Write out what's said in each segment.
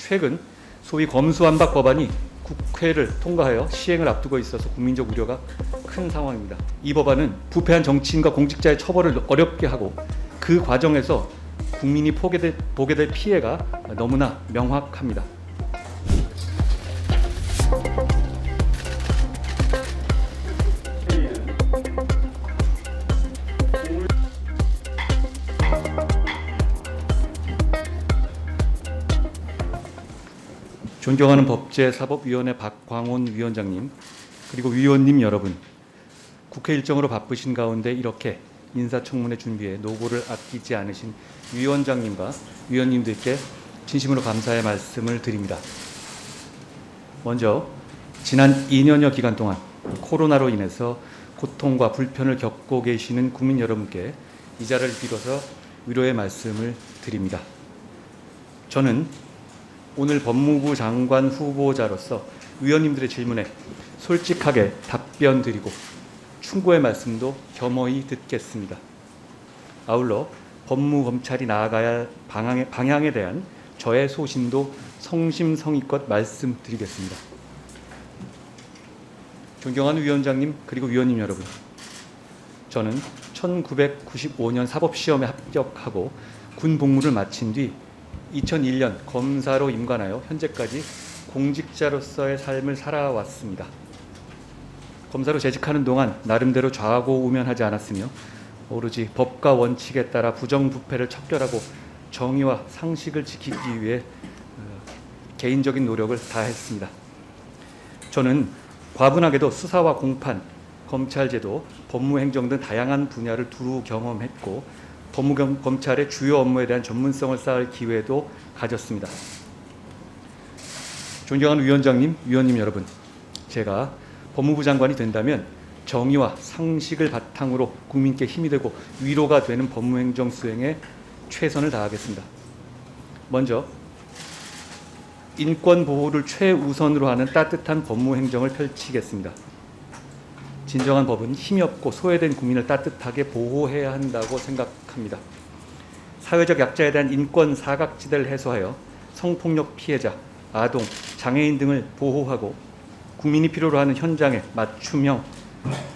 최근 소위 검수완박 법안이 국회를 통과하여 시행을 앞두고 있어서 국민적 우려가 큰 상황입니다. 이 법안은 부패한 정치인과 공직자의 처벌을 어렵게 하고 그 과정에서 국민이 보게 될 피해가 너무나 명확합니다. 존경하는 법제사법위원회 박광온 위원장님, 그리고 위원님 여러분, 국회 일정으로 바쁘신 가운데 이렇게 인사청문회 준비에 노고를 아끼지 않으신 위원장님과 위원님들께 진심으로 감사의 말씀을 드립니다. 먼저 지난 2년여 기간 동안 코로나로 인해서 고통과 불편을 겪고 계시는 국민 여러분께 이 자리를 빌어서 위로의 말씀을 드립니다. 저는 오늘 법무부 장관 후보자로서 위원님들의 질문에 솔직하게 답변 드리고 충고의 말씀도 겸허히 듣겠습니다. 아울러 법무검찰이 나아가야 할 방향에 대한 저의 소신도 성심성의껏 말씀드리겠습니다. 존경하는 위원장님 그리고 위원님 여러분, 저는 1995년 사법시험에 합격하고 군 복무를 마친 뒤 2001년 검사로 임관하여 현재까지 공직자로서의 삶을 살아왔습니다. 검사로 재직하는 동안 나름대로 좌고우면하지 않았으며 오로지 법과 원칙에 따라 부정부패를 척결하고 정의와 상식을 지키기 위해 개인적인 노력을 다했습니다. 저는 과분하게도 수사와 공판, 검찰제도, 법무행정 등 다양한 분야를 두루 경험했고 법무검찰의 주요 업무에 대한 전문성을 쌓을 기회도 가졌습니다. 존경하는 위원장님, 위원님 여러분, 제가 법무부 장관이 된다면 정의와 상식을 바탕으로 국민께 힘이 되고 위로가 되는 법무행정 수행에 최선을 다하겠습니다. 먼저 인권 보호를 최우선으로 하는 따뜻한 법무행정을 펼치겠습니다. 진정한 법은 힘이 없고 소외된 국민을 따뜻하게 보호해야 한다고 생각합니다. 사회적 약자에 대한 인권 사각지대를 해소하여 성폭력 피해자, 아동, 장애인 등을 보호하고 국민이 필요로 하는 현장에 맞춤형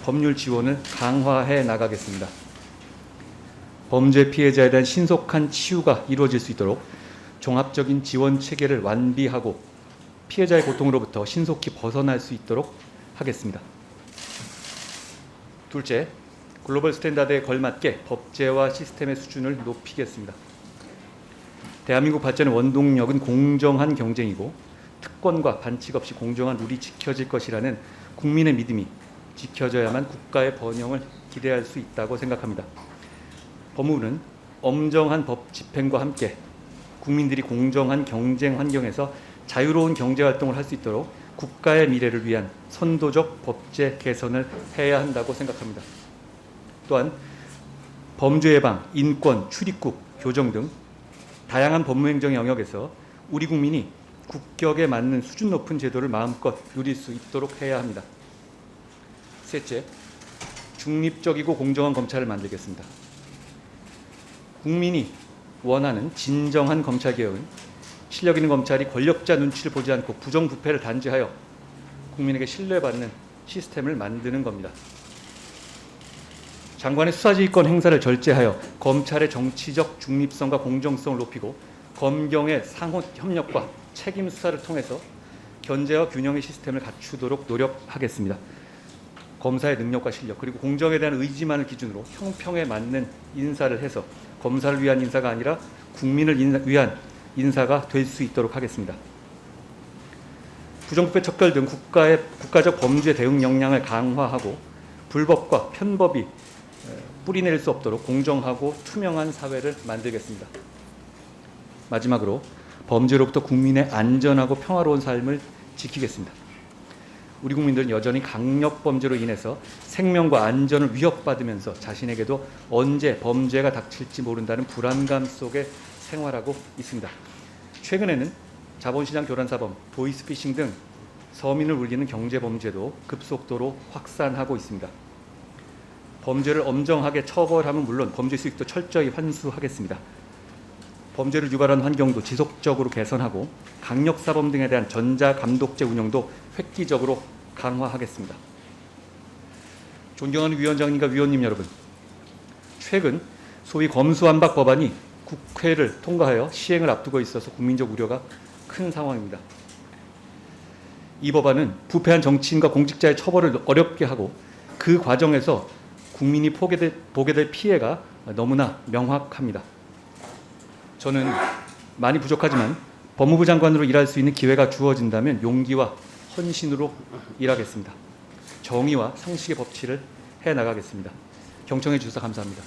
법률 지원을 강화해 나가겠습니다. 범죄 피해자에 대한 신속한 치유가 이루어질 수 있도록 종합적인 지원 체계를 완비하고 피해자의 고통으로부터 신속히 벗어날 수 있도록 하겠습니다. 둘째, 글로벌 스탠다드에 걸맞게 법제화 시스템의 수준을 높이겠습니다. 대한민국 발전의 원동력은 공정한 경쟁이고 특권과 반칙 없이 공정한 룰이 지켜질 것이라는 국민의 믿음이 지켜져야만 국가의 번영을 기대할 수 있다고 생각합니다. 법무부는 엄정한 법 집행과 함께 국민들이 공정한 경쟁 환경에서 자유로운 경제활동을 할 수 있도록 국가의 미래를 위한 선도적 법제 개선을 해야 한다고 생각합니다. 또한 범죄 예방, 인권, 출입국, 교정 등 다양한 법무행정 영역에서 우리 국민이 국격에 맞는 수준 높은 제도를 마음껏 누릴 수 있도록 해야 합니다. 셋째, 중립적이고 공정한 검찰을 만들겠습니다. 국민이 원하는 진정한 검찰개혁은 실력 있는 검찰이 권력자 눈치를 보지 않고 부정부패를 단죄하여 국민에게 신뢰받는 시스템을 만드는 겁니다. 장관의 수사지휘권 행사를 절제하여 검찰의 정치적 중립성과 공정성을 높이고 검경의 상호 협력과 책임 수사를 통해서 견제와 균형의 시스템을 갖추도록 노력하겠습니다. 검사의 능력과 실력 그리고 공정에 대한 의지만을 기준으로 형평에 맞는 인사를 해서 검사를 위한 인사가 아니라 국민을 위한 인사가 될 수 있도록 하겠습니다. 부정부패 척결 등 국가적 범죄 대응 역량을 강화하고 불법과 편법이 뿌리내릴 수 없도록 공정하고 투명한 사회를 만들겠습니다. 마지막으로 범죄로부터 국민의 안전하고 평화로운 삶을 지키겠습니다. 우리 국민들은 여전히 강력범죄로 인해서 생명과 안전을 위협받으면서 자신에게도 언제 범죄가 닥칠지 모른다는 불안감 속에 생활하고 있습니다. 최근에는 자본시장 교란사범, 보이스피싱 등 서민을 울리는 경제범죄도 급속도로 확산하고 있습니다. 범죄를 엄정하게 처벌하면 물론 범죄 수익도 철저히 환수하겠습니다. 범죄를 유발하는 환경도 지속적으로 개선하고 강력사범 등에 대한 전자감독제 운영도 획기적으로 강화하겠습니다. 존경하는 위원장님과 위원님 여러분, 최근 소위 검수완박 법안이 국회를 통과하여 시행을 앞두고 있어서 국민적 우려가 큰 상황입니다. 이 법안은 부패한 정치인과 공직자의 처벌을 어렵게 하고 그 과정에서 국민이 보게 될 피해가 너무나 명확합니다. 저는 많이 부족하지만 법무부 장관으로 일할 수 있는 기회가 주어진다면 용기와 헌신으로 일하겠습니다. 정의와 상식의 법치를 해나가겠습니다. 경청해 주셔서 감사합니다.